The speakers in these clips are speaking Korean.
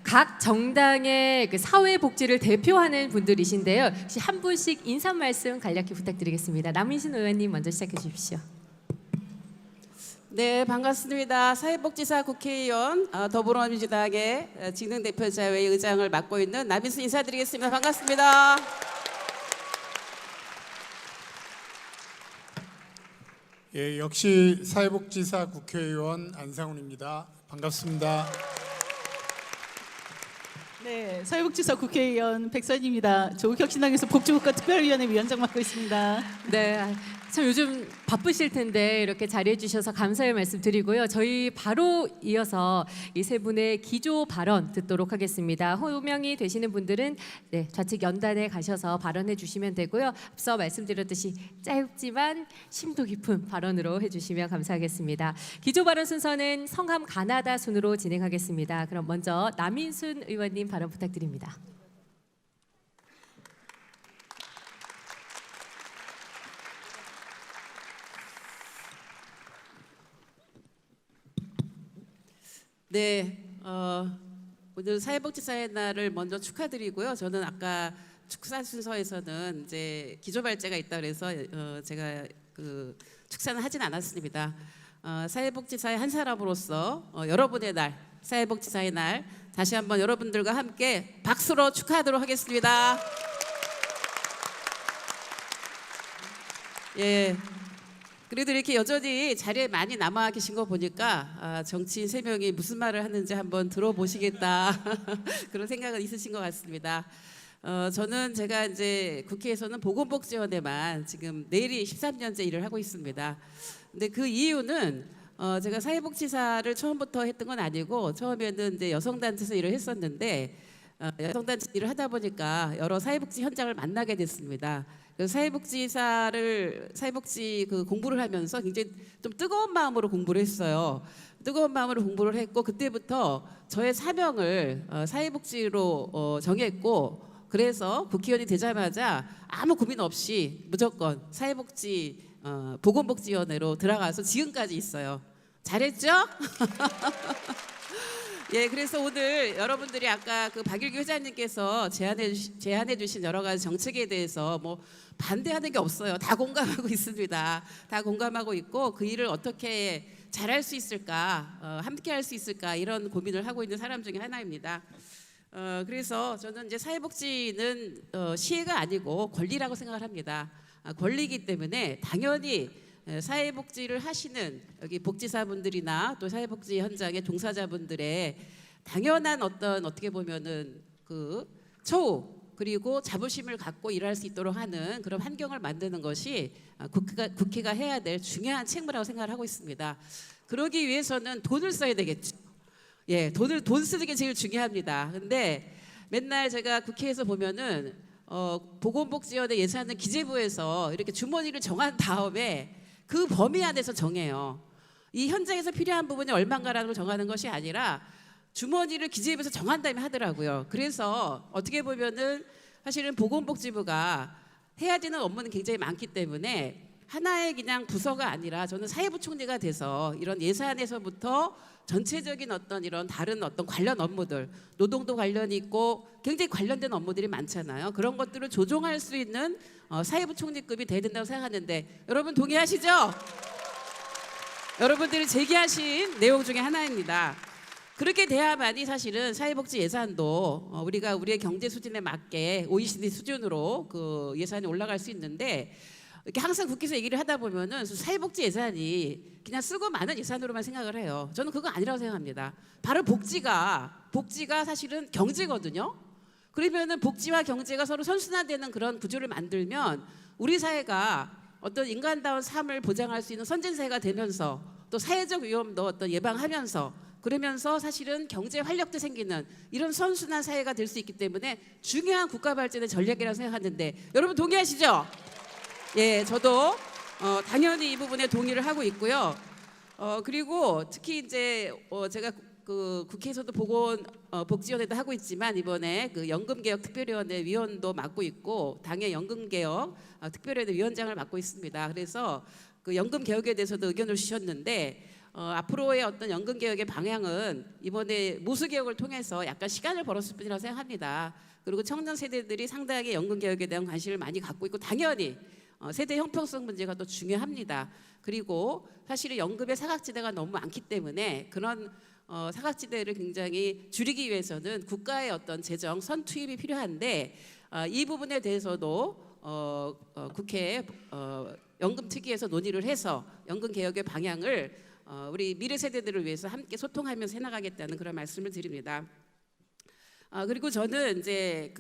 각 정당의 그 사회복지를 대표하는 분들이신데요. 혹시 한 분씩 인사 말씀 간략히 부탁드리겠습니다. 남인순 의원님 먼저 시작해 주십시오. 네, 반갑습니다. 사회복지사 국회의원 더불어민주당의 직능대표자회 의장을 맡고 있는 남인순 인사드리겠습니다. 반갑습니다. 예, 역시 사회복지사 국회의원 안상훈입니다. 반갑습니다. 네, 사회복지사 국회의원 백선입니다. 조국혁신당에서 복지국가 특별위원회 위원장 맡고 있습니다. 네, 참 요즘 바쁘실 텐데 이렇게 자리해 주셔서 감사의 말씀 드리고요. 저희 바로 이어서 이 세 분의 기조 발언 듣도록 하겠습니다. 호명이 되시는 분들은 네, 좌측 연단에 가셔서 발언해 주시면 되고요. 앞서 말씀드렸듯이 짧지만 심도 깊은 발언으로 해주시면 감사하겠습니다. 기조 발언 순서는 성함 가나다 순으로 진행하겠습니다. 그럼 먼저 남인순 의원님 발언 부탁드립니다. 네, 오늘 사회복지사의 날을 먼저 축하드리고요. 저는 아까 축사 순서에서는 이제 기조발제가 있다 그래서 제가 그 축사는 하진 않았습니다. 사회복지사의 한 사람으로서 여러분의 날, 사회복지사의 날 다시 한번 여러분들과 함께 박수로 축하하도록 하겠습니다. 예. 그래도 이렇게 여전히 자리에 많이 남아 계신 거 보니까 정치인 3명이 무슨 말을 하는지 한번 들어보시겠다 그런 생각은 있으신 것 같습니다. 저는 제가 이제 국회에서는 보건복지원에만 지금 내일이 13년째 일을 하고 있습니다. 근데 그 이유는 제가 사회복지사를 처음부터 했던 건 아니고 처음에는 이제 여성단체에서 일을 했었는데 여성단체 일을 하다 보니까 여러 사회복지 현장을 만나게 됐습니다. 그래서 사회복지 그 공부를 하면서 굉장히 좀 뜨거운 마음으로 공부를 했어요. 뜨거운 마음으로 공부를 했고 그때부터 저의 사명을 사회복지로 정했고 그래서 국회의원이 되자마자 아무 고민 없이 무조건 사회복지 보건복지위원회로 들어가서 지금까지 있어요. 잘했죠? 예, 그래서 오늘 여러분들이 아까 그 박일규 회장님께서 제안해 주신 여러 가지 정책에 대해서 뭐 반대하는 게 없어요. 다 공감하고 있습니다. 다 공감하고 있고 그 일을 어떻게 잘할 수 있을까, 함께 할 수 있을까 이런 고민을 하고 있는 사람 중에 하나입니다. 그래서 저는 이제 사회복지는 시혜가 아니고 권리라고 생각을 합니다. 권리이기 때문에 당연히 사회복지를 하시는 여기 복지사분들이나 또 사회복지 현장의 종사자분들의 당연한 어떻게 보면은 그 처우 그리고 자부심을 갖고 일할 수 있도록 하는 그런 환경을 만드는 것이 국회가 해야 될 중요한 책무라고 생각을 하고 있습니다. 그러기 위해서는 돈을 써야 되겠죠. 예, 돈 쓰는 게 제일 중요합니다. 근데 맨날 제가 국회에서 보면은 보건복지원의 예산은 기재부에서 이렇게 주머니를 정한 다음에 그 범위 안에서 정해요. 이 현장에서 필요한 부분이 얼마인가라는 걸 정하는 것이 아니라 주머니를 기재부에서 정한 다음에 하더라고요. 그래서 어떻게 보면은 사실은 보건복지부가 해야 되는 업무는 굉장히 많기 때문에 하나의 그냥 부서가 아니라 저는 사회부총리가 돼서 이런 예산에서부터 전체적인 이런 다른 관련 업무들, 노동도 관련이 있고 굉장히 관련된 업무들이 많잖아요. 그런 것들을 조정할 수 있는 사회부총리급이 돼야 된다고 생각하는데 여러분 동의하시죠? 여러분들이 제기하신 내용 중에 하나입니다. 그렇게 돼야만이 사실은 사회복지 예산도 우리가 우리의 경제 수준에 맞게 OECD 수준으로 그 예산이 올라갈 수 있는데 이렇게 항상 국회에서 얘기를 하다 보면은 사회복지 예산이 그냥 쓰고 많은 예산으로만 생각을 해요. 저는 그거 아니라고 생각합니다. 바로 복지가 사실은 경제거든요. 그러면은 복지와 경제가 서로 선순환되는 그런 구조를 만들면 우리 사회가 어떤 인간다운 삶을 보장할 수 있는 선진사회가 되면서 또 사회적 위험도 예방하면서 그러면서 사실은 경제 활력도 생기는 이런 선순환 사회가 될 수 있기 때문에 중요한 국가 발전의 전략이라고 생각하는데 여러분 동의하시죠? 예, 저도 당연히 이 부분에 동의를 하고 있고요. 그리고 특히 이제 제가 그 국회에서도 복지위원회도 하고 있지만 이번에 그 연금개혁 특별위원회 위원도 맡고 있고 당의 연금개혁 특별위원회 위원장을 맡고 있습니다. 그래서 그 연금 개혁에 대해서도 의견을 주셨는데 앞으로의 어떤 연금 개혁의 방향은 이번에 모수 개혁을 통해서 약간 시간을 벌었을 뿐이라고 생각합니다. 그리고 청년 세대들이 상당히 연금 개혁에 대한 관심을 많이 갖고 있고 당연히 세대 형평성 문제가 또 중요합니다. 그리고 사실은 연금의 사각지대가 너무 많기 때문에 그런 사각지대를 굉장히 줄이기 위해서는 국가의 어떤 재정 선투입이 필요한데 이 부분에 대해서도 국회 연금특위에서 논의를 해서 연금 개혁의 방향을 우리 미래 세대들을 위해서 함께 소통하면서 해나가겠다는 그런 말씀을 드립니다. 그리고 저는 이제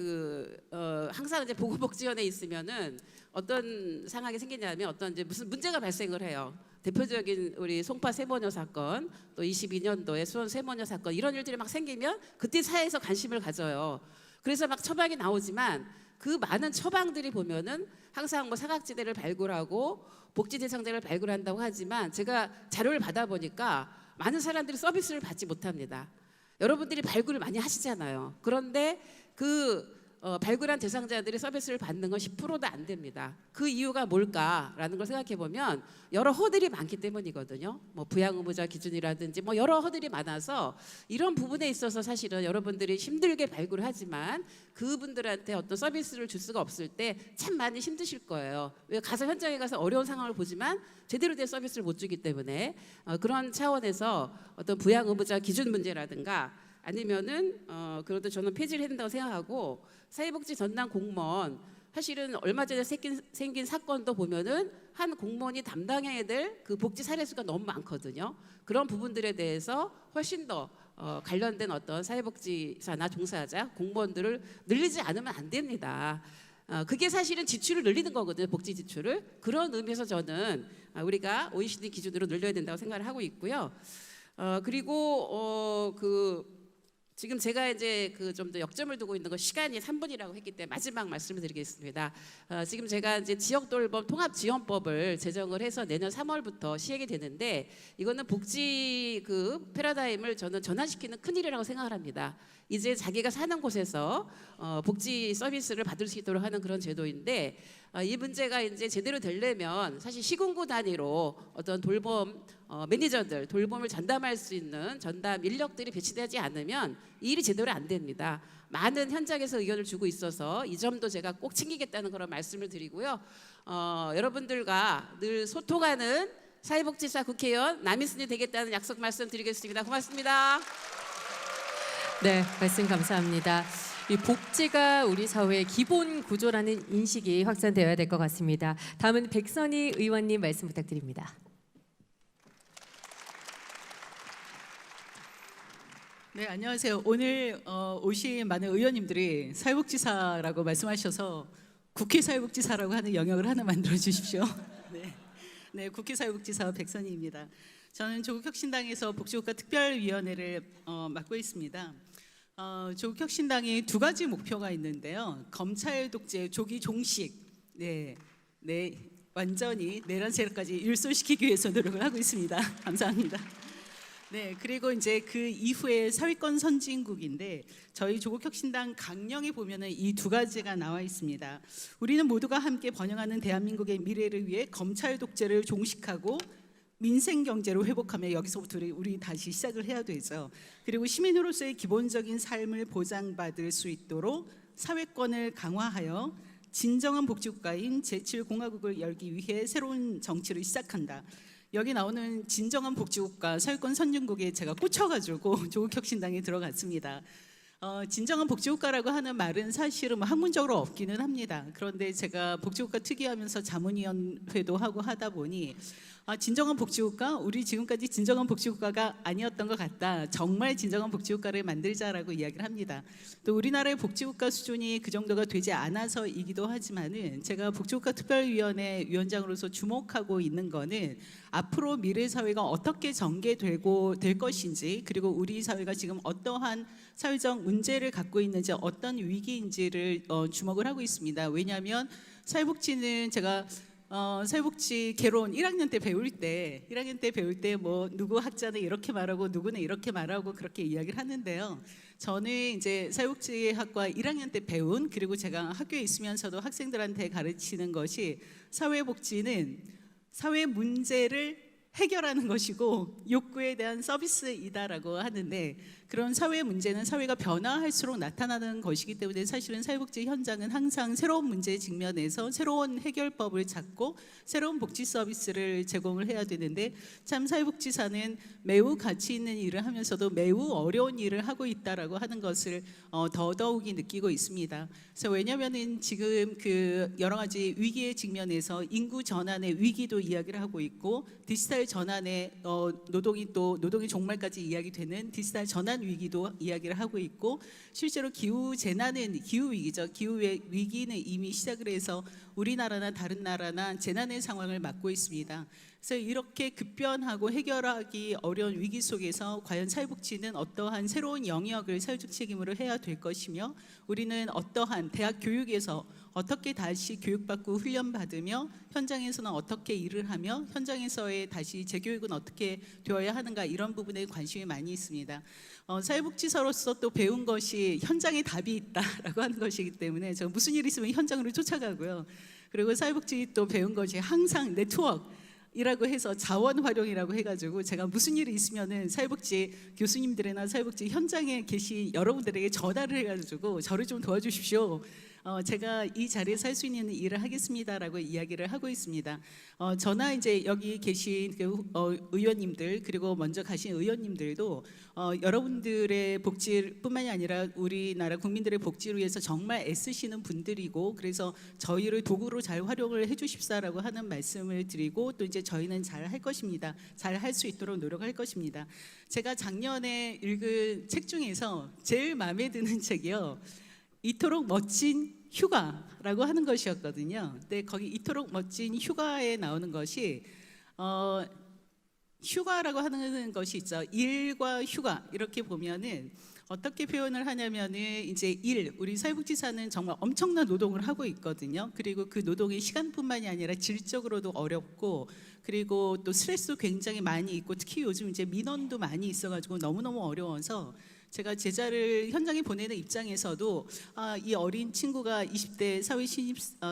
항상 이제 보건복지원에 있으면은 어떤 상황이 생기냐면 어떤 이제 무슨 문제가 발생을 해요. 대표적인 우리 송파 세모녀 사건, 또 22년도에 수원 세모녀 사건 이런 일들이 막 생기면 그때 사회에서 관심을 가져요. 그래서 막 처방이 나오지만 그 많은 처방들이 보면은 항상 뭐 사각지대를 발굴하고 복지 대상자를 발굴한다고 하지만 제가 자료를 받아보니까 많은 사람들이 서비스를 받지 못합니다. 여러분들이 발굴을 많이 하시잖아요. 그런데 발굴한 대상자들이 서비스를 받는 건 10%도 안 됩니다. 그 이유가 뭘까라는 걸 생각해 보면 여러 허들이 많기 때문이거든요. 뭐 부양 의무자 기준이라든지 뭐 여러 허들이 많아서 이런 부분에 있어서 사실은 여러분들이 힘들게 발굴을 하지만 그분들한테 어떤 서비스를 줄 수가 없을 때 참 많이 힘드실 거예요. 왜 가서 현장에 가서 어려운 상황을 보지만 제대로 된 서비스를 못 주기 때문에 그런 차원에서 어떤 부양 의무자 기준 문제라든가 아니면은 그래도 저는 폐지를 해야 된다고 생각하고 사회복지 전담 공무원 사실은 얼마 전에 생긴 사건도 보면은 한 공무원이 담당해야 될 그 복지 사례수가 너무 많거든요. 그런 부분들에 대해서 훨씬 더 관련된 어떤 사회복지사나 종사자 공무원들을 늘리지 않으면 안 됩니다. 그게 사실은 지출을 늘리는 거거든요. 복지 지출을. 그런 의미에서 저는 우리가 OECD 기준으로 늘려야 된다고 생각을 하고 있고요. 그리고 지금 제가 이제 좀 더 역점을 두고 있는 건 시간이 3분이라고 했기 때문에 마지막 말씀을 드리겠습니다. 지금 제가 이제 지역돌봄 통합지원법을 제정을 해서 내년 3월부터 시행이 되는데 이거는 복지 패러다임을 저는 전환시키는 큰일이라고 생각을 합니다. 이제 자기가 사는 곳에서 복지 서비스를 받을 수 있도록 하는 그런 제도인데 이 문제가 이제 제대로 되려면 사실 시군구 단위로 어떤 돌봄 매니저들 돌봄을 전담할 수 있는 전담 인력들이 배치되지 않으면 이 일이 제대로 안 됩니다. 많은 현장에서 의견을 주고 있어서 이 점도 제가 꼭 챙기겠다는 그런 말씀을 드리고요. 여러분들과 늘 소통하는 사회복지사 국회의원 남인순이 되겠다는 약속 말씀드리겠습니다. 고맙습니다. 네, 말씀 감사합니다. 이 복지가 우리 사회의 기본 구조라는 인식이 확산되어야 될 것 같습니다. 다음은 백선희 의원님 말씀 부탁드립니다. 네, 안녕하세요. 오늘 오신 많은 의원님들이 사회복지사라고 말씀하셔서 국회 사회복지사라고 하는 영역을 하나 만들어 주십시오. 네, 국회 사회복지사 백선희입니다. 저는 조국혁신당에서 복지국가 특별위원회를 맡고 있습니다. 조국혁신당이 두 가지 목표가 있는데요. 검찰 독재 조기 종식, 완전히 내란 세력까지 일소시키기 위해서 노력을 하고 있습니다. 감사합니다. 네, 그리고 이제 그 이후에 사회권 선진국인데 저희 조국혁신당 강령에 보면은 이 두 가지가 나와 있습니다. 우리는 모두가 함께 번영하는 대한민국의 미래를 위해 검찰 독재를 종식하고 민생 경제로 회복하며 여기서부터 우리 다시 시작을 해야 되죠. 그리고 시민으로서의 기본적인 삶을 보장받을 수 있도록 사회권을 강화하여 진정한 복지국가인 제7공화국을 열기 위해 새로운 정치를 시작한다. 여기 나오는 진정한 복지국가 사회권 선진국에 제가 꽂혀가지고 조국혁신당에 들어갔습니다. 진정한 복지국가라고 하는 말은 사실은 학문적으로 없기는 합니다. 그런데 제가 복지국가 특위하면서 자문위원회도 하고 하다 보니 진정한 복지국가? 우리 지금까지 진정한 복지국가가 아니었던 것 같다. 정말 진정한 복지국가를 만들자라고 이야기를 합니다. 또 우리나라의 복지국가 수준이 그 정도가 되지 않아서이기도 하지만은 제가 복지국가 특별위원회 위원장으로서 주목하고 있는 거는 앞으로 미래 사회가 어떻게 전개되고 될 것인지 그리고 우리 사회가 지금 어떠한 사회적 문제를 갖고 있는지 어떤 위기인지를 주목을 하고 있습니다. 왜냐하면 사회복지는 제가 사회복지 개론 1학년 때 배울 때 뭐 누구 학자는 이렇게 말하고 누구는 이렇게 말하고 그렇게 이야기를 하는데요. 저는 이제 사회복지학과 1학년 때 배운 그리고 제가 학교에 있으면서도 학생들한테 가르치는 것이 사회복지는 사회 문제를 해결하는 것이고 욕구에 대한 서비스이다라고 하는데, 그런 사회 문제는 사회가 변화할수록 나타나는 것이기 때문에 사실은 사회복지 현장은 항상 새로운 문제에 직면해서 새로운 해결법을 찾고 새로운 복지 서비스를 제공을 해야 되는데, 참 사회복지사는 매우 가치 있는 일을 하면서도 매우 어려운 일을 하고 있다라고 하는 것을 더더욱이 느끼고 있습니다. 그래서 왜냐하면은 지금 그 여러 가지 위기에 직면해서 인구 전환의 위기도 이야기를 하고 있고, 디지털 전환의 노동의 종말까지 이야기되는 디지털 전환 위기도 이야기를 하고 있고, 실제로 기후 재난은 기후 위기죠. 기후의 위기는 이미 시작을 해서 우리나라나 다른 나라나 재난의 상황을 맞고 있습니다. 그래서 이렇게 급변하고 해결하기 어려운 위기 속에서 과연 사회복지는 어떠한 새로운 영역을 사회적 책임으로 해야 될 것이며, 우리는 어떠한 대학 교육에서 어떻게 다시 교육받고 훈련받으며 현장에서는 어떻게 일을 하며 현장에서의 다시 재교육은 어떻게 되어야 하는가, 이런 부분에 관심이 많이 있습니다. 사회복지사로서 또 배운 것이 현장에 답이 있다라고 하는 것이기 때문에 제가 무슨 일 있으면 현장으로 쫓아가고요. 그리고 사회복지 또 배운 것이 항상 네트워크이라고 해서 자원 활용이라고 해가지고, 제가 무슨 일이 있으면은 사회복지 교수님들이나 사회복지 현장에 계신 여러분들에게 전화를 해가지고 저를 좀 도와주십시오. 제가 이 자리에서 할 수 있는 일을 하겠습니다라고 이야기를 하고 있습니다. 저나 이제 여기 계신 의원님들, 그리고 먼저 가신 의원님들도 여러분들의 복지뿐만이 아니라 우리나라 국민들의 복지를 위해서 정말 애쓰시는 분들이고, 그래서 저희를 도구로 잘 활용을 해주십사라고 하는 말씀을 드리고, 또 이제 저희는 잘 할 것입니다. 잘 할 수 있도록 노력할 것입니다. 제가 작년에 읽은 책 중에서 제일 마음에 드는 책이요, 이토록 멋진 휴가라고 하는 것이었거든요. 근데 거기 이토록 멋진 휴가에 나오는 것이 휴가라고 하는 것이 있죠. 일과 휴가 이렇게 보면은 어떻게 표현을 하냐면은 이제 우리 사회복지사는 정말 엄청난 노동을 하고 있거든요. 그리고 그 노동이 시간뿐만이 아니라 질적으로도 어렵고, 그리고 또 스트레스도 굉장히 많이 있고, 특히 요즘 이제 민원도 많이 있어가지고 너무너무 어려워서 제가 제자를 현장에 보내는 입장에서도 이 어린 친구가 20대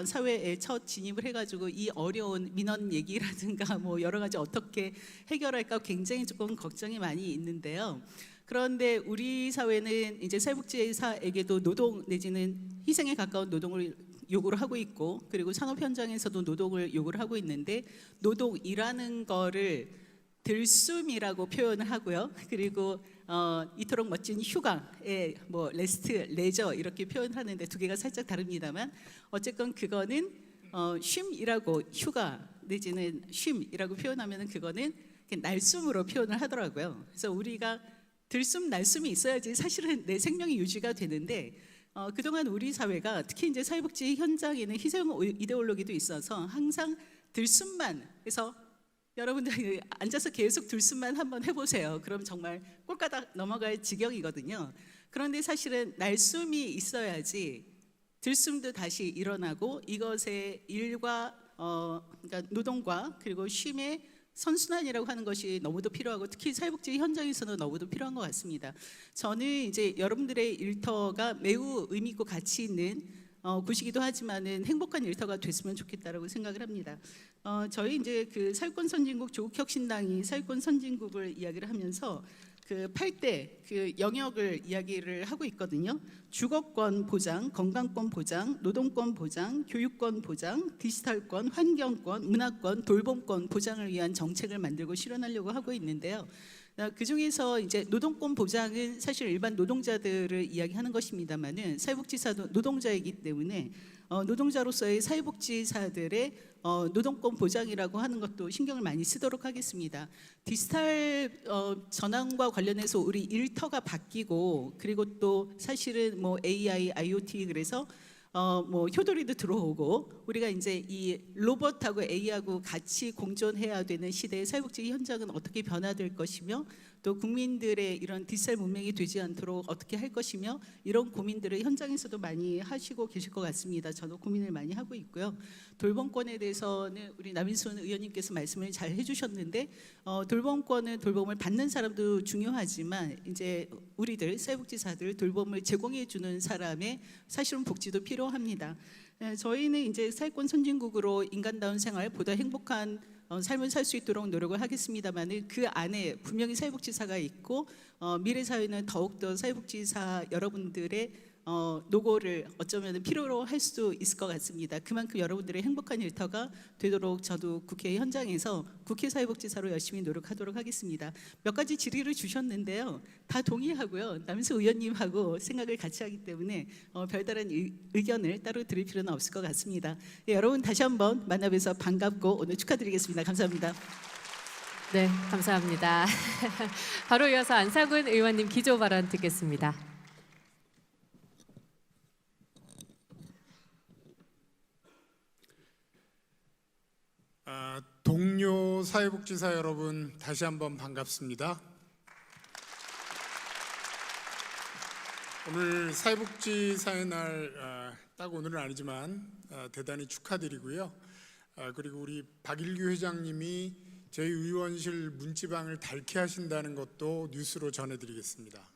사회에 첫 진입을 해가지고 이 어려운 민원 얘기라든가 뭐 여러 가지 어떻게 해결할까 굉장히 조금 걱정이 많이 있는데요. 그런데 우리 사회는 이제 사회복지사에게도 노동 내지는 희생에 가까운 노동을 요구를 하고 있고, 그리고 산업 현장에서도 노동을 요구를 하고 있는데, 노동이라는 거를 들숨이라고 표현을 하고요. 그리고 이토록 멋진 휴가에 뭐 레스트, 레저 이렇게 표현하는데 두 개가 살짝 다릅니다만, 어쨌건 그거는 쉼이라고, 휴가 내지는 쉼이라고 표현하면은 그거는 날숨으로 표현을 하더라고요. 그래서 우리가 들숨 날숨이 있어야지 사실은 내 생명이 유지가 되는데, 그동안 우리 사회가 특히 이제 사회복지 현장에는 희생 이데올로기도 있어서 항상 들숨만 해서, 여러분들 앉아서 계속 들숨만 한번 해보세요. 그럼 정말 꼴가닥 넘어갈 지경이거든요. 그런데 사실은 날숨이 있어야지 들숨도 다시 일어나고, 이것의 일과 그러니까 노동과 그리고 쉼의 선순환이라고 하는 것이 너무도 필요하고, 특히 사회복지 현장에서는 너무도 필요한 것 같습니다. 저는 이제 여러분들의 일터가 매우 의미 있고 가치 있는 곳이기도 하지만은 행복한 일터가 됐으면 좋겠다라고 생각을 합니다. 저희 이제 그 사회권 선진국 조국혁신당이 사회권 선진국을 이야기를 하면서 그 8대 그 영역을 이야기를 하고 있거든요. 주거권 보장, 건강권 보장, 노동권 보장, 교육권 보장, 디지털권, 환경권, 문화권, 돌봄권 보장을 위한 정책을 만들고 실현하려고 하고 있는데요. 그 중에서 이제 노동권 보장은 사실 일반 노동자들을 이야기하는 것입니다만은, 사회복지사도 노동자이기 때문에 노동자로서의 사회복지사들의 노동권 보장이라고 하는 것도 신경을 많이 쓰도록 하겠습니다. 디지털 전환과 관련해서 우리 일터가 바뀌고, 그리고 또 사실은 뭐 AI, IoT, 그래서 뭐 효도리도 들어오고, 우리가 이제 이 로봇하고 AI하고 같이 공존해야 되는 시대의 사회복지 현장은 어떻게 변화될 것이며, 또 국민들의 이런 디지털 문명이 되지 않도록 어떻게 할 것이며, 이런 고민들을 현장에서도 많이 하시고 계실 것 같습니다. 저도 고민을 많이 하고 있고요. 돌봄권에 대해서는 우리 남인순 의원님께서 말씀을 잘 해주셨는데, 돌봄권은 돌봄을 받는 사람도 중요하지만 이제 우리들 사회복지사들 돌봄을 제공해 주는 사람의 사실은 복지도 필요합니다. 저희는 이제 사회권 선진국으로 인간다운 생활, 보다 행복한 삶을 살 수 있도록 노력을 하겠습니다만은 그 안에 분명히 사회복지사가 있고 미래 사회는 더욱더 사회복지사 여러분들의 노고를 어쩌면 필요로 할 수도 있을 것 같습니다. 그만큼 여러분들의 행복한 일터가 되도록 저도 국회 현장에서 국회 사회복지사로 열심히 노력하도록 하겠습니다. 몇 가지 질의를 주셨는데요. 다 동의하고요. 남수 의원님하고 생각을 같이 하기 때문에 별다른 의견을 따로 드릴 필요는 없을 것 같습니다. 예, 여러분 다시 한번 만나뵈서 반갑고 오늘 축하드리겠습니다. 감사합니다. 네, 감사합니다. 바로 이어서 안상훈 의원님 기조 발언 듣겠습니다. 동료 사회복지사 여러분 다시 한번 반갑습니다. 오늘 사회복지사의 날, 딱 오늘은 아니지만 대단히 축하드리고요. 그리고 우리 박일규 회장님이 저희 의원실 문지방을 닳게 하신다는 것도 뉴스로 전해드리겠습니다.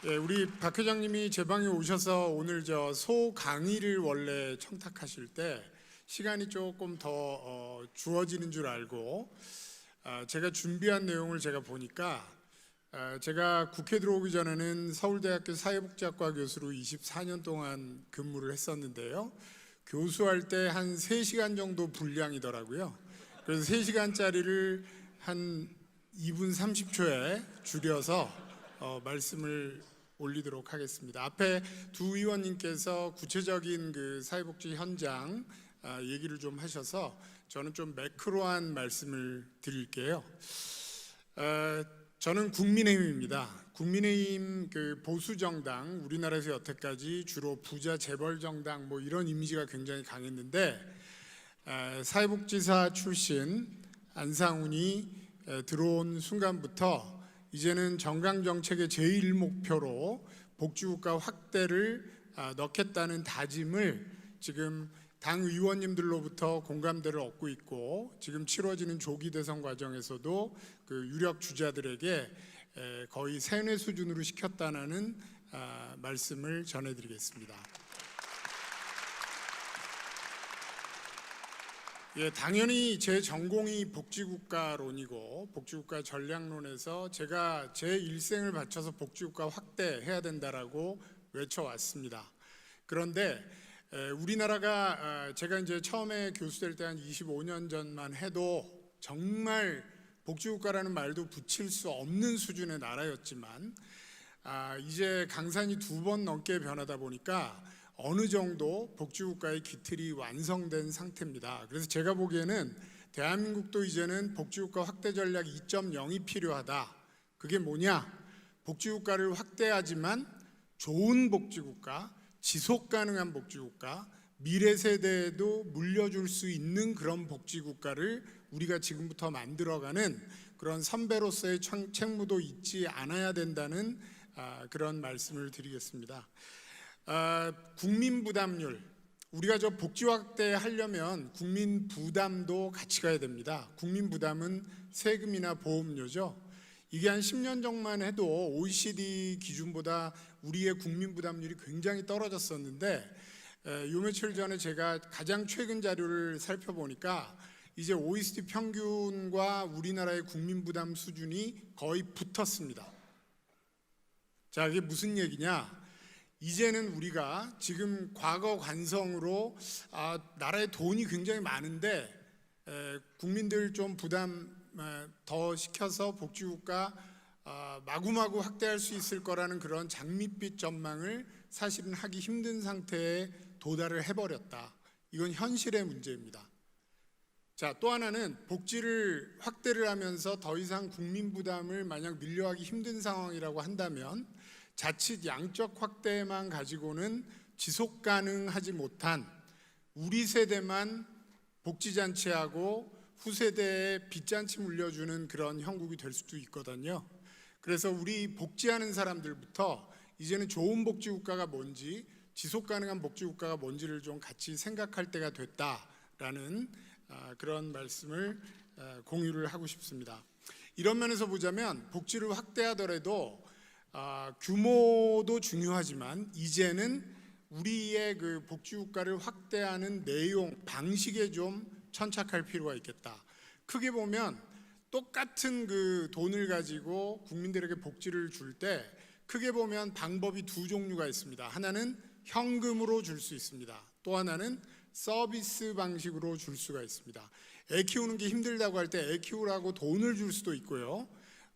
예, 우리 박 회장님이 제 방에 오셔서 오늘 소 강의를 원래 청탁하실 때 시간이 조금 더 주어지는 줄 알고 제가 준비한 내용을 제가 보니까 제가 국회 들어오기 전에는 서울대학교 사회복지학과 교수로 24년 동안 근무를 했었는데요. 교수할 때 한 3시간 정도 분량이더라고요. 그래서 3시간짜리를 한 2분 30초에 줄여서 말씀을 올리도록 하겠습니다. 앞에 두 의원님께서 구체적인 그 사회복지 현장 얘기를 좀 하셔서 저는 좀 매크로한 말씀을 드릴게요. 저는 국민의힘입니다. 국민의힘 그 보수 정당, 우리나라에서 여태까지 주로 부자 재벌 정당 뭐 이런 이미지가 굉장히 강했는데 사회복지사 출신 안상훈이 들어온 순간부터 이제는 정강정책의 제1목표로 복지국가 확대를 넣겠다는 다짐을 지금 당 의원님들로부터 공감대를 얻고 있고 지금 치러지는 조기 대선 과정에서도 그 유력 주자들에게 거의 세뇌 수준으로 시켰다는 말씀을 전해드리겠습니다. 예, 당연히 제 전공이 복지국가론이고 복지국가 전략론에서 제가 제 일생을 바쳐서 복지국가 확대해야 된다라고 외쳐왔습니다. 그런데 우리나라가 제가 이제 처음에 교수될 때 한 25년 전만 해도 정말 복지국가라는 말도 붙일 수 없는 수준의 나라였지만 이제 강산이 2번 넘게 변하다 보니까 어느 정도 복지국가의 기틀이 완성된 상태입니다. 그래서 제가 보기에는 대한민국도 이제는 복지국가 확대 전략 2.0이 필요하다. 그게 뭐냐? 복지국가를 확대하지만 좋은 복지국가, 지속 가능한 복지국가, 미래 세대에도 물려줄 수 있는 그런 복지국가를 우리가 지금부터 만들어가는 그런 선배로서의 책무도 잊지 않아야 된다는 그런 말씀을 드리겠습니다. 국민 부담률, 우리가 복지 확대하려면 국민 부담도 같이 가야 됩니다. 국민 부담은 세금이나 보험료죠. 이게 한 10년 전만 해도 OECD 기준보다 우리의 국민 부담률이 굉장히 떨어졌었는데 요 며칠 전에 제가 가장 최근 자료를 살펴보니까 이제 OECD 평균과 우리나라의 국민 부담 수준이 거의 붙었습니다. 자, 이게 무슨 얘기냐? 이제는 우리가 지금 과거 관성으로 나라에 돈이 굉장히 많은데 국민들 좀 부담 더 시켜서 복지국가 마구마구 확대할 수 있을 거라는 그런 장밋빛 전망을 사실은 하기 힘든 상태에 도달을 해버렸다. 이건 현실의 문제입니다. 자, 또 하나는 복지를 확대를 하면서 더 이상 국민 부담을 만약 늘려하기 힘든 상황이라고 한다면 자칫 양적 확대만 가지고는 지속 가능하지 못한 우리 세대만 복지잔치하고 후세대에 빚잔치 물려주는 그런 형국이 될 수도 있거든요. 그래서 우리 복지하는 사람들부터 이제는 좋은 복지국가가 뭔지 지속 가능한 복지국가가 뭔지를 좀 같이 생각할 때가 됐다라는 그런 말씀을 공유를 하고 싶습니다. 이런 면에서 보자면 복지를 확대하더라도 규모도 중요하지만 이제는 우리의 그 복지국가를 확대하는 내용, 방식에 좀 천착할 필요가 있겠다. 크게 보면 똑같은 그 돈을 가지고 국민들에게 복지를 줄 때 크게 보면 방법이 두 종류가 있습니다. 하나는 현금으로 줄 수 있습니다. 또 하나는 서비스 방식으로 줄 수가 있습니다. 애 키우는 게 힘들다고 할 때 애 키우라고 돈을 줄 수도 있고요.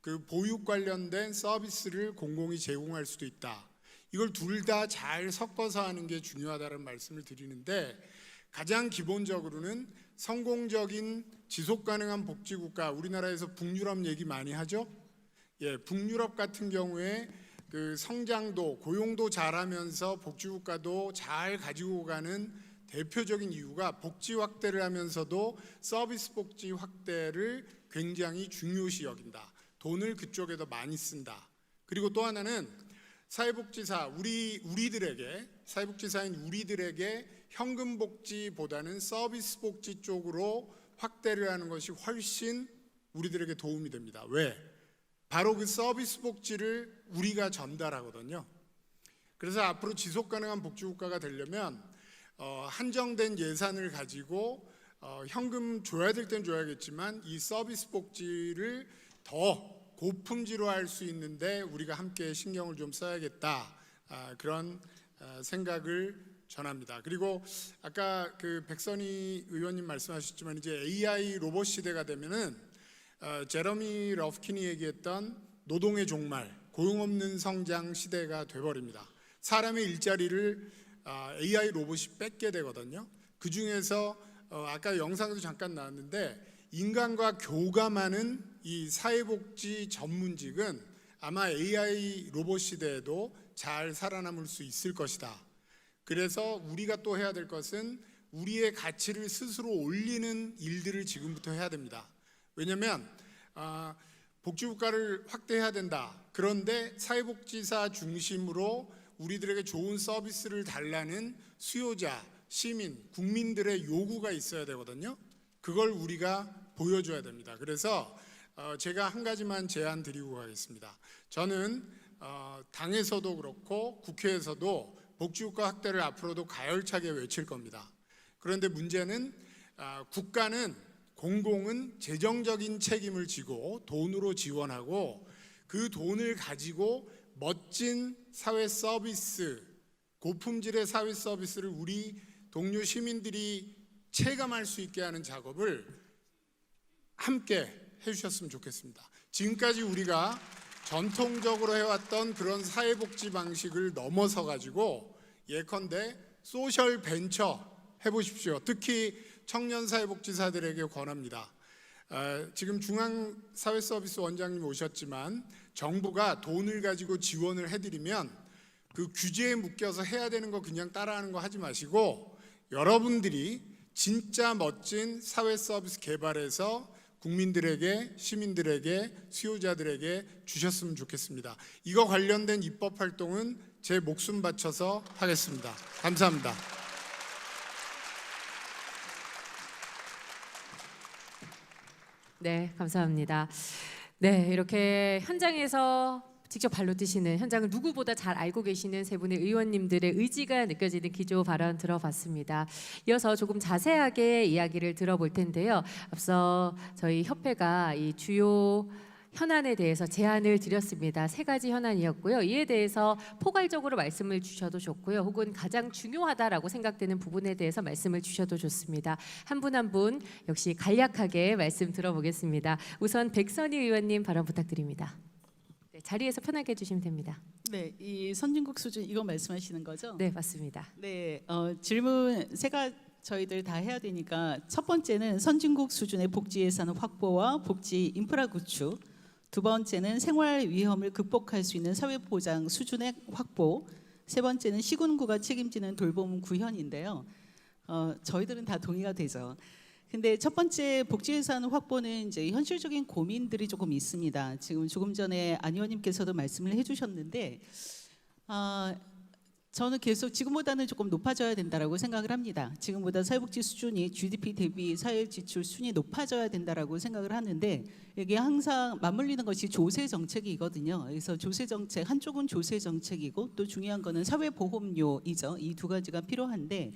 그 보육 관련된 서비스를 공공이 제공할 수도 있다. 이걸 둘 다 잘 섞어서 하는 게 중요하다는 말씀을 드리는데, 가장 기본적으로는 성공적인 지속 가능한 복지국가, 우리나라에서 북유럽 얘기 많이 하죠. 북유럽 같은 경우에 그 성장도 고용도 잘하면서 복지국가도 잘 가지고 가는 대표적인 이유가 복지 확대를 하면서도 서비스 복지 확대를 굉장히 중요시 여긴다. 돈을 그쪽에 더 많이 쓴다. 그리고 또 하나는 사회복지사 우리들에게, 사회복지사인 우리들에게 현금 복지보다는 서비스 복지 쪽으로 확대를 하는 것이 훨씬 우리들에게 도움이 됩니다. 왜? 바로 그 서비스 복지를 우리가 전달하거든요. 그래서 앞으로 지속 가능한 복지국가가 되려면 한정된 예산을 가지고 현금 줘야 될 땐 줘야겠지만 이 서비스 복지를 더 고품질로 할 수 있는데 우리가 함께 신경을 좀 써야겠다, 그런 생각을 전합니다. 그리고 아까 그 백선희 의원님 말씀하셨지만 이제 AI 로봇 시대가 되면은 제러미 러프킨이 얘기했던 노동의 종말, 고용 없는 성장 시대가 돼버립니다. 사람의 일자리를 AI 로봇이 뺏게 되거든요. 그 중에서 아까 영상에도 잠깐 나왔는데 인간과 교감하는 이 사회복지 전문직은 아마 AI 로봇 시대에도 잘 살아남을 수 있을 것이다. 그래서 우리가 또 해야 될 것은 우리의 가치를 스스로 올리는 일들을 지금부터 해야 됩니다. 왜냐하면 복지국가를 확대해야 된다. 그런데 사회복지사 중심으로 우리들에게 좋은 서비스를 달라는 수요자, 시민, 국민들의 요구가 있어야 되거든요. 그걸 우리가 보여줘야 됩니다. 그래서 제가 한 가지만 제안 드리고 가겠습니다. 저는 당에서도 그렇고 국회에서도 복지국가 확대를 앞으로도 가열차게 외칠 겁니다. 그런데 문제는 국가는, 공공은 재정적인 책임을 지고 돈으로 지원하고 그 돈을 가지고 멋진 사회 서비스, 고품질의 사회 서비스를 우리 동료 시민들이 체감할 수 있게 하는 작업을 함께 해주셨으면 좋겠습니다. 지금까지 우리가 전통적으로 해왔던 그런 사회복지 방식을 넘어서 가지고 예컨대 소셜 벤처 해보십시오. 특히 청년 사회복지사들에게 권합니다. 지금 중앙사회서비스 원장님 오셨지만 정부가 돈을 가지고 지원을 해드리면 그 규제에 묶여서 해야 되는 거 그냥 따라하는 거 하지 마시고 여러분들이 진짜 멋진 사회 서비스 개발해서 국민들에게, 시민들에게, 수요자들에게 주셨으면 좋겠습니다. 이거 관련된 입법 활동은 제 목숨 바쳐서 하겠습니다. 감사합니다. 네, 감사합니다. 네, 이렇게 현장에서 직접 발로 뛰시는, 현장을 누구보다 잘 알고 계시는 세 분의 의원님들의 의지가 느껴지는 기조 발언 들어봤습니다. 이어서 조금 자세하게 이야기를 들어볼 텐데요. 앞서 저희 협회가 이 주요 현안에 대해서 제안을 드렸습니다. 3가지 현안이었고요. 이에 대해서 포괄적으로 말씀을 주셔도 좋고요. 혹은 가장 중요하다라고 생각되는 부분에 대해서 말씀을 주셔도 좋습니다. 한 분 한 분 역시 간략하게 말씀 들어보겠습니다. 우선 백선희 의원님 발언 부탁드립니다. 네, 자리에서 편하게 해주시면 됩니다. 네, 이 선진국 수준 이거 말씀하시는 거죠? 네, 맞습니다. 네, 질문 3가 저희들 다 해야 되니까 첫 번째는 선진국 수준의 복지 예산 확보와 복지 인프라 구축, 두 번째는 생활 위험을 극복할 수 있는 사회 보장 수준의 확보, 세 번째는 시군구가 책임지는 돌봄 구현인데요. 저희들은 다 동의가 되죠. 근데 첫 번째 복지 예산 확보는 이제 현실적인 고민들이 조금 있습니다. 지금 조금 전에 안 의원님께서도 말씀을 해주셨는데 저는 계속 지금보다는 조금 높아져야 된다라고 생각을 합니다. 지금보다 사회복지 수준이 GDP 대비 사회 지출 순위 높아져야 된다라고 생각을 하는데 이게 항상 맞물리는 것이 조세 정책이거든요. 그래서 조세 정책 한쪽은 조세 정책이고 또 중요한 거는 사회보험료이죠. 이 두 가지가 필요한데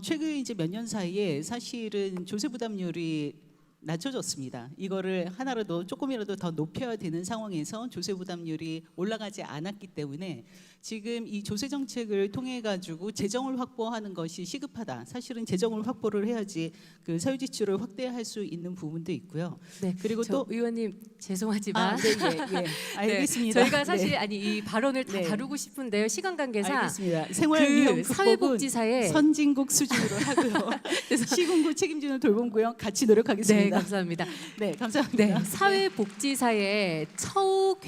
최근 이제 몇 년 사이에 사실은 조세 부담률이 낮춰졌습니다. 이거를 하나라도 조금이라도 더 높여야 되는 상황에서 조세 부담률이 올라가지 않았기 때문에 지금 이 조세 정책을 통해 가지고 재정을 확보하는 것이 시급하다. 사실은 재정을 확보를 해야지 그 사회 지출을 확대할 수 있는 부분도 있고요. 네. 그리고 저 또 의원님 죄송하지만 네, 알겠습니다. 저희가 사실 네. 아니 이 발언을 다 네. 다루고 싶은데요. 시간 관계상 알겠습니다. 생활위험 그 극복은 사회복지사에 선진국 수준으로 하고요. 시군구 책임지는 돌봄구역 같이 네, 노력하겠습니다. 감사합니다. 네, 감사합니다. 네, 사회복지사의 처우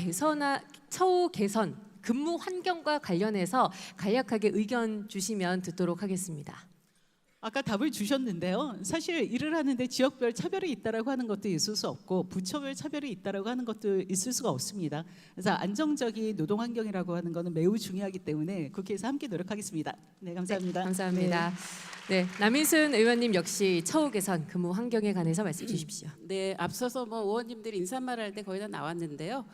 개선 근무 환경과 관련해서 간략하게 의견 주시면 듣도록 하겠습니다. 아까 답을 주셨는데요. 사실 일을 하는데 지역별 차별이 있다라고 하는 것도 있을 수 없고 부처별 차별이 있다라고 하는 것도 있을 수가 없습니다. 그래서 안정적인 노동 환경이라고 하는 것은 매우 중요하기 때문에 국회에서 함께 노력하겠습니다. 네, 감사합니다. 네, 감사합니다. 네, 남인순 의원님 역시 처우 개선 근무 환경에 관해서 말씀 주십시오. 네, 앞서서 뭐 의원님들이 인사말 할 때 거의 다 나왔는데요.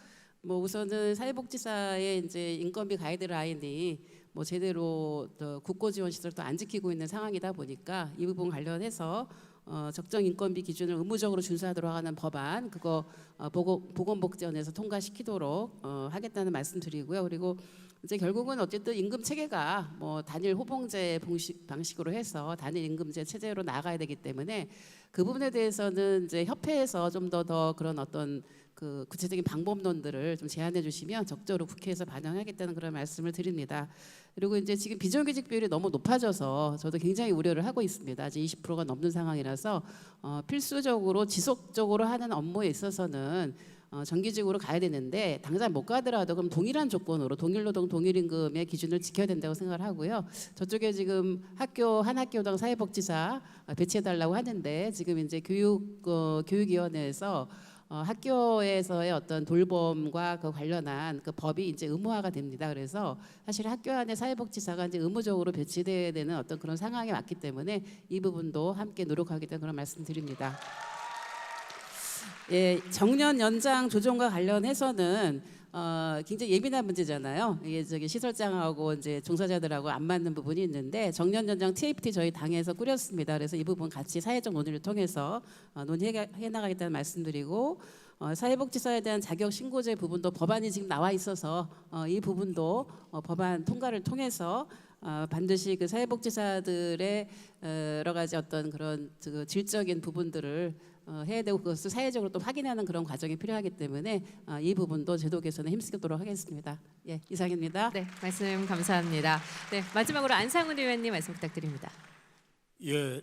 뭐 우선은 사회복지사의 이제 인건비 가이드라인이 뭐 제대로 또 국고 지원 시설도 안 지키고 있는 상황이다 보니까 이 부분 관련해서 적정 인건비 기준을 의무적으로 준수하도록 하는 법안 그거 보건복지원에서 통과시키도록 하겠다는 말씀드리고요. 그리고 이제 결국은 어쨌든 임금 체계가 뭐 단일 호봉제 방식으로 해서 단일 임금제 체제로 나가야 되기 때문에 그 부분에 대해서는 이제 협회에서 좀 더 그런 어떤 그 구체적인 방법론들을 좀 제안해 주시면 적절히 국회에서 반영하겠다는 그런 말씀을 드립니다. 그리고 이제 지금 비정규직 비율이 너무 높아져서 저도 굉장히 우려를 하고 있습니다. 아직 20%가 넘는 상황이라서 필수적으로 지속적으로 하는 업무에 있어서는 정규직으로 가야 되는데 당장 못 가더라도 그럼 동일한 조건으로 동일노동 동일임금의 기준을 지켜야 된다고 생각을 하고요. 저쪽에 지금 한 학교당 사회복지사 배치해달라고 하는데 지금 이제 교육위원회에서 학교에서의 어떤 돌봄과 그 관련한 그 법이 이제 의무화가 됩니다. 그래서 사실 학교 안에 사회복지사가 이제 의무적으로 배치돼야 되는 어떤 그런 상황이 왔기 때문에 이 부분도 함께 노력하겠다는 그런 말씀드립니다. 예, 정년 연장 조정과 관련해서는 굉장히 예민한 문제잖아요. 이게 저기 시설장하고 이제 종사자들하고 안 맞는 부분이 있는데 정년 연장 TFT 저희 당에서 꾸렸습니다. 그래서 이 부분 같이 사회적 논의를 통해서 논의해 나가겠다는 말씀드리고 사회복지사에 대한 자격 신고제 부분도 법안이 지금 나와 있어서 이 부분도 법안 통과를 통해서 반드시 그 사회복지사들의 여러 가지 어떤 그런 그 질적인 부분들을 해야 되고 그것을 사회적으로 또 확인하는 그런 과정이 필요하기 때문에 이 부분도 제도 개선에 힘쓰도록 하겠습니다. 예, 이상입니다. 네, 말씀 감사합니다. 네, 마지막으로 안상훈 의원님 말씀 부탁드립니다. 예,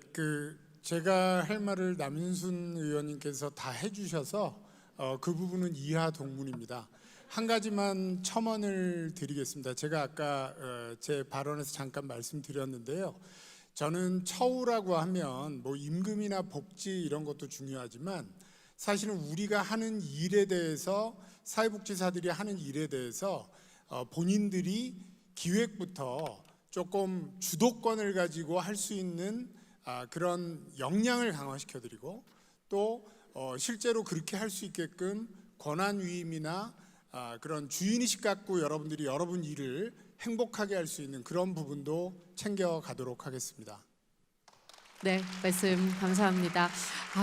제가 할 말을 남인순 의원님께서 다 해주셔서 그 부분은 이하 동문입니다. 한 가지만 첨언을 드리겠습니다. 제가 아까 제 발언에서 잠깐 말씀드렸는데요. 저는 처우라고 하면 뭐 임금이나 복지 이런 것도 중요하지만 사실은 우리가 하는 일에 대해서 사회복지사들이 하는 일에 대해서 본인들이 기획부터 조금 주도권을 가지고 할 수 있는 그런 역량을 강화시켜드리고 또 실제로 그렇게 할 수 있게끔 권한 위임이나 그런 주인의식 갖고 여러분들이 여러분 일을 행복하게 할 수 있는 그런 부분도 챙겨가도록 하겠습니다. 네, 말씀 감사합니다.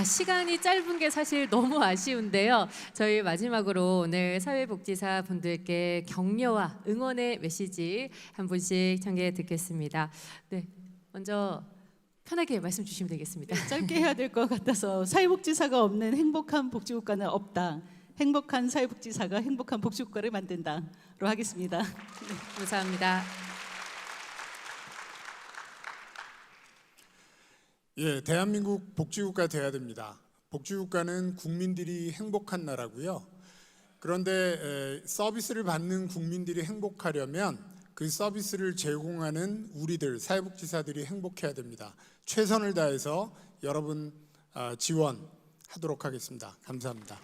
시간이 짧은 게 사실 너무 아쉬운데요. 저희 마지막으로 오늘 사회복지사 분들께 격려와 응원의 메시지 한 분씩 청해 듣겠습니다. 네, 먼저 편하게 말씀 주시면 되겠습니다. 짧게 해야 될 것 같아서 사회복지사가 없는 행복한 복지국가는 없다. 행복한 사회복지사가 행복한 복지국가를 만든다로 하겠습니다. 네, 감사합니다. 예, 대한민국 복지국가 돼야 됩니다. 복지국가는 국민들이 행복한 나라고요. 그런데 서비스를 받는 국민들이 행복하려면 그 서비스를 제공하는 우리들 사회복지사들이 행복해야 됩니다. 최선을 다해서 여러분 지원하도록 하겠습니다. 감사합니다.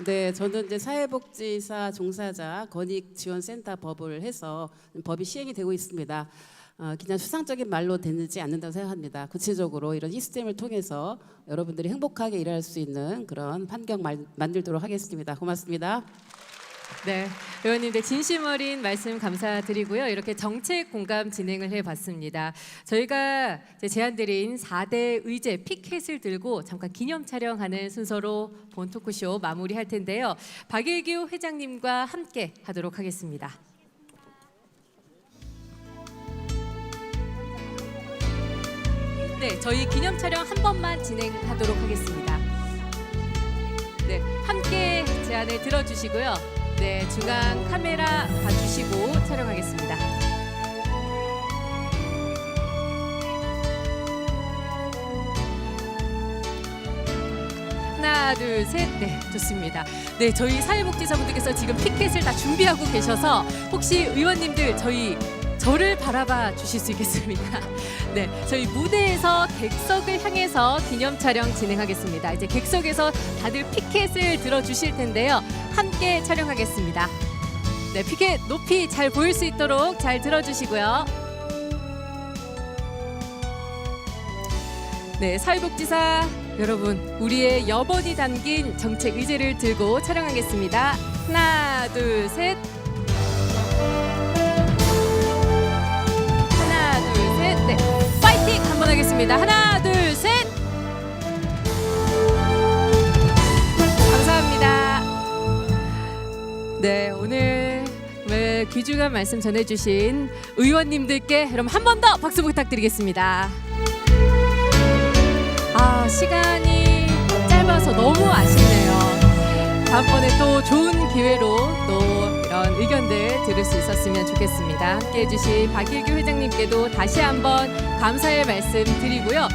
네, 저는 이제 사회복지사 종사자 권익지원센터 법을 해서 법이 시행이 되고 있습니다. 그냥 수상적인 말로 되지 않는다고 생각합니다. 구체적으로 이런 시스템을 통해서 여러분들이 행복하게 일할 수 있는 그런 환경 만들도록 하겠습니다. 고맙습니다. 네, 의원님들 진심 어린 말씀 감사드리고요. 이렇게 정책 공감 진행을 해봤습니다. 저희가 이제 제안드린 4대 의제 피켓을 들고 잠깐 기념 촬영하는 순서로 본 토크쇼 마무리할 텐데요. 박일규 회장님과 함께 하도록 하겠습니다. 네, 저희 기념 촬영 한 번만 진행하도록 하겠습니다. 네, 함께 제안을 들어주시고요. 네, 중앙 카메라 봐주시고 촬영하겠습니다. 하나, 둘, 셋. 네, 좋습니다. 네, 저희 사회복지사분들께서 지금 피켓을 다 준비하고 계셔서 혹시 의원님들 저를 바라봐 주실 수 있겠습니까? 네, 저희 무대에서 객석을 향해서 기념 촬영 진행하겠습니다. 이제 객석에서 다들 피켓을 들어주실 텐데요. 함께 촬영하겠습니다. 네, 피켓 높이 잘 보일 수 있도록 잘 들어주시고요. 네, 사회복지사 여러분, 우리의 여번이 담긴 정책 의제를 들고 촬영하겠습니다. 하나, 둘, 셋. 네, 파이팅 한번 하겠습니다. 하나, 둘, 셋. 감사합니다. 네, 오늘 귀중한 말씀 전해주신 의원님들께 여러분 한 번 더 박수 부탁드리겠습니다. 시간이 짧아서 너무 아쉽네요. 다음번에 또 좋은 기회로 또 이런 의견들 들을 수 있었으면 좋겠습니다. 함께해 주신 박일규 회장님께도 다시 한번 감사의 말씀 드리고요.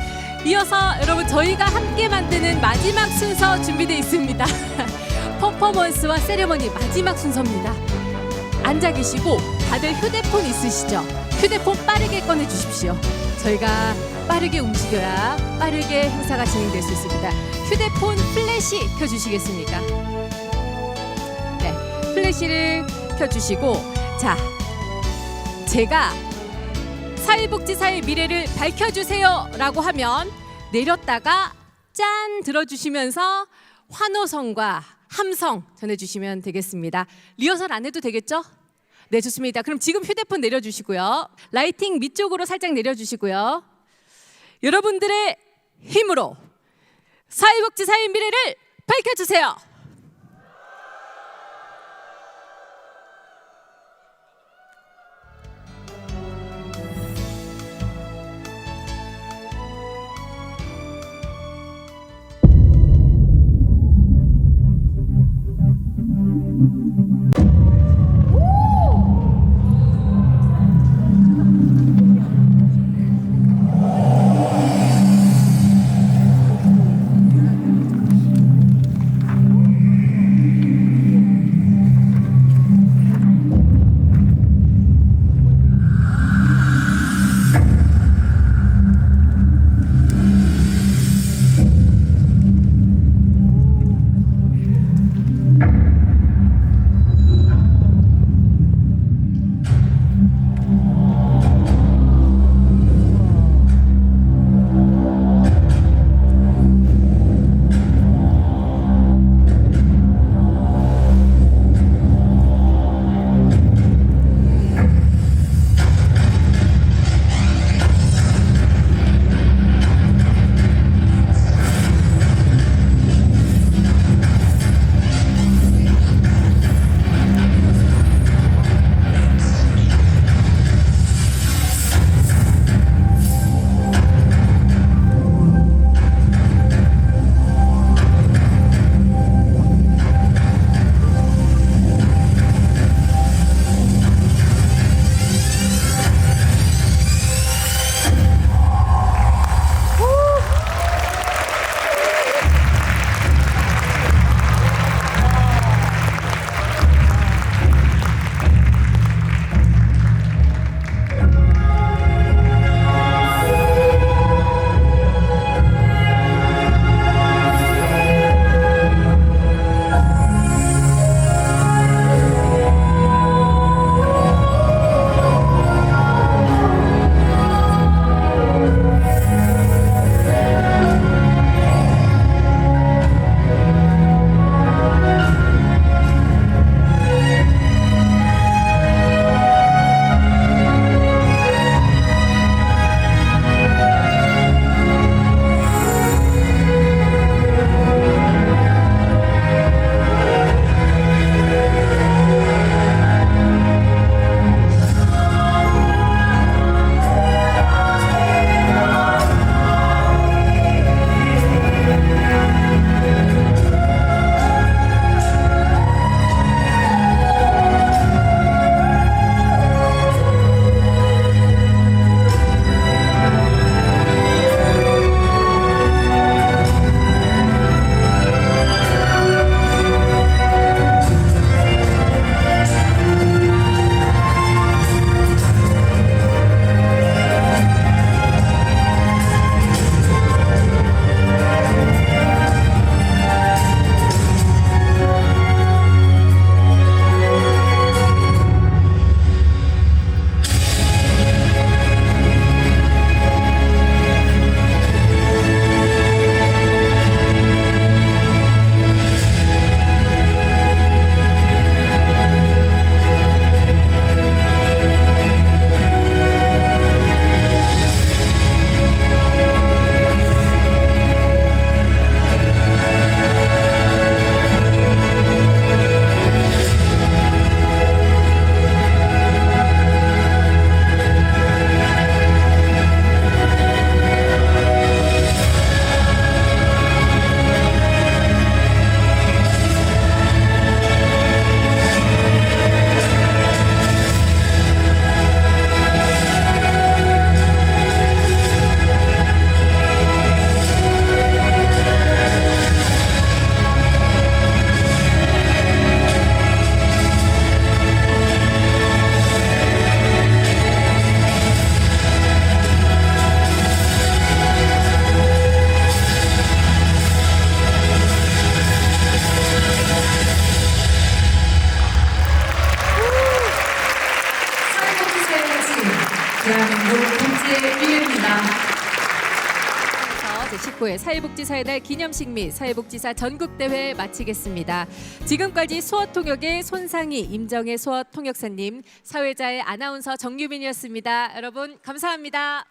이어서 여러분 저희가 함께 만드는 마지막 순서 준비되어 있습니다. 퍼포먼스와 세레머니 마지막 순서입니다. 앉아 계시고 다들 휴대폰 있으시죠? 휴대폰 빠르게 꺼내 주십시오. 저희가 빠르게 움직여야 빠르게 행사가 진행될 수 있습니다. 휴대폰 플래시 켜주시겠습니까? 네, 플래시를 켜주시고, 자, 제가 사회복지사의 미래를 밝혀주세요 라고 하면 내렸다가 짠 들어주시면서 환호성과 함성 전해주시면 되겠습니다. 리허설 안 해도 되겠죠? 네, 좋습니다. 그럼 지금 휴대폰 내려주시고요. 라이팅 밑쪽으로 살짝 내려주시고요. 여러분들의 힘으로 사회복지사의 미래를 밝혀주세요. 대한민국 동지의 제19회 사회복지사의 날 기념식 및 사회복지사 전국대회 마치겠습니다. 지금까지 수어통역의 손상희, 임정혜 수어통역사님, 사회자의 아나운서 정유빈이었습니다. 여러분 감사합니다.